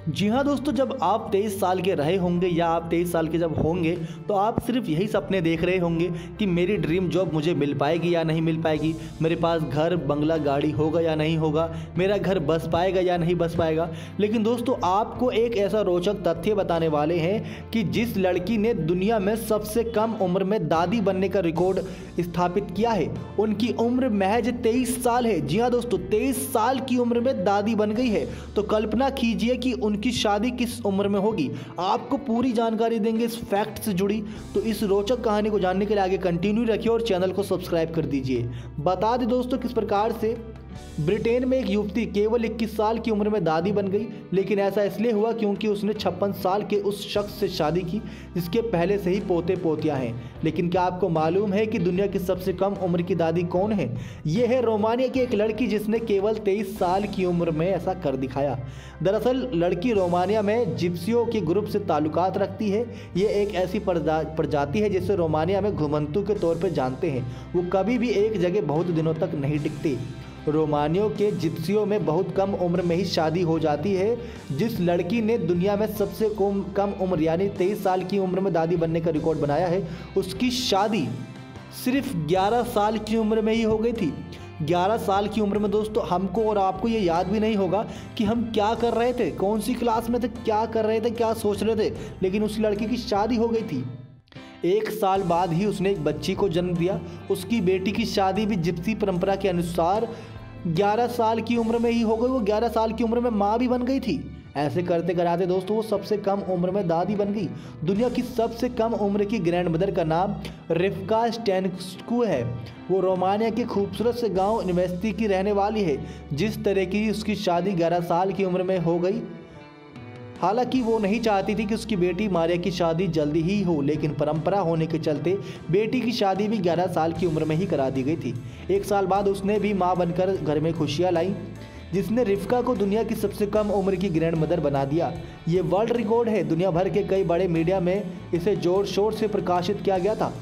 जी हाँ दोस्तों, जब आप 23 साल के रहे होंगे या आप 23 साल के जब होंगे तो आप सिर्फ यही सपने देख रहे होंगे कि मेरी ड्रीम जॉब मुझे मिल पाएगी या नहीं मिल पाएगी, मेरे पास घर बंगला गाड़ी होगा या नहीं होगा, मेरा घर बस पाएगा या नहीं बस पाएगा। लेकिन दोस्तों आपको एक ऐसा रोचक तथ्य बताने वाले हैं कि जिस लड़की ने दुनिया में सबसे कम उम्र में दादी बनने का रिकॉर्ड स्थापित किया है, उनकी उम्र महज 23 साल है। जी हाँ दोस्तों, 23 साल की उम्र में दादी बन गई है। तो कल्पना कीजिए कि उनकी शादी किस उम्र में होगी। आपको पूरी जानकारी देंगे इस फैक्ट से जुड़ी। तो इस रोचक कहानी को जानने के लिए आगे कंटिन्यू रखिए और चैनल को सब्सक्राइब कर दीजिए। बता दें दोस्तों किस प्रकार से ब्रिटेन में एक युवती केवल 21 साल की उम्र में दादी बन गई। लेकिन ऐसा इसलिए हुआ क्योंकि उसने 56 साल के उस शख्स से शादी की जिसके पहले से ही पोते पोतियां हैं। लेकिन क्या आपको मालूम है कि दुनिया की सबसे कम उम्र की दादी कौन है? ये है रोमानिया की एक लड़की जिसने केवल 23 साल की उम्र में ऐसा कर दिखाया। दरअसल लड़की रोमानिया में जिप्सियों के ग्रुप से ताल्लुकात रखती है। ये एक ऐसी प्रजाति है जिसे रोमानिया में घुमंतू के तौर पर जानते हैं। वो कभी भी एक जगह बहुत दिनों तक नहीं टिकती। रोमानियों के जिप्सियों में बहुत कम उम्र में ही शादी हो जाती है। जिस लड़की ने दुनिया में सबसे कम उम्र यानी 23 साल की उम्र में दादी बनने का रिकॉर्ड बनाया है, उसकी शादी सिर्फ 11 साल की उम्र में ही हो गई थी। 11 साल की उम्र में दोस्तों हमको और आपको ये याद भी नहीं होगा कि हम क्या कर रहे थे, कौन सी क्लास में थे, क्या कर रहे थे, क्या सोच रहे थे, लेकिन उस लड़की की शादी हो गई थी। 1 साल बाद ही उसने एक बच्ची को जन्म दिया। उसकी बेटी की शादी भी जिप्सी परंपरा के अनुसार 11 साल की उम्र में ही हो गई। वो 11 साल की उम्र में माँ भी बन गई थी। ऐसे करते कराते दोस्तों वो सबसे कम उम्र में दादी बन गई। दुनिया की सबसे कम उम्र की ग्रैंड मदर का नाम रिवका स्टैनिस्कू है। वो रोमानिया के खूबसूरत से गांव निवेस्ती की रहने वाली है। जिस तरह की उसकी शादी 11 साल की उम्र में हो गई, हालांकि वो नहीं चाहती थी कि उसकी बेटी मारिया की शादी जल्दी ही हो, लेकिन परंपरा होने के चलते बेटी की शादी भी 11 साल की उम्र में ही करा दी गई थी। 1 साल बाद उसने भी मां बनकर घर में खुशियां लाई, जिसने रिवका को दुनिया की सबसे कम उम्र की ग्रैंड मदर बना दिया। ये वर्ल्ड रिकॉर्ड है। दुनिया भर के कई बड़े मीडिया में इसे जोर शोर से प्रकाशित किया गया था।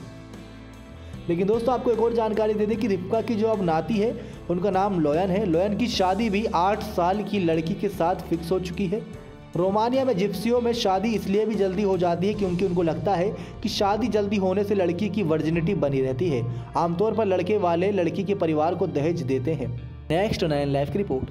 लेकिन दोस्तों आपको एक और जानकारी दे दें कि रिवका की जो अब नाती है उनका नाम लोयन है। लोयन की शादी भी 8 साल की लड़की के साथ फिक्स हो चुकी है। रोमानिया में जिप्सियों में शादी इसलिए भी जल्दी हो जाती है क्योंकि उनको लगता है कि शादी जल्दी होने से लड़की की वर्जिनिटी बनी रहती है। आमतौर पर लड़के वाले लड़की के परिवार को दहेज देते हैं। नेक्स्ट 9 लाइफ की रिपोर्ट।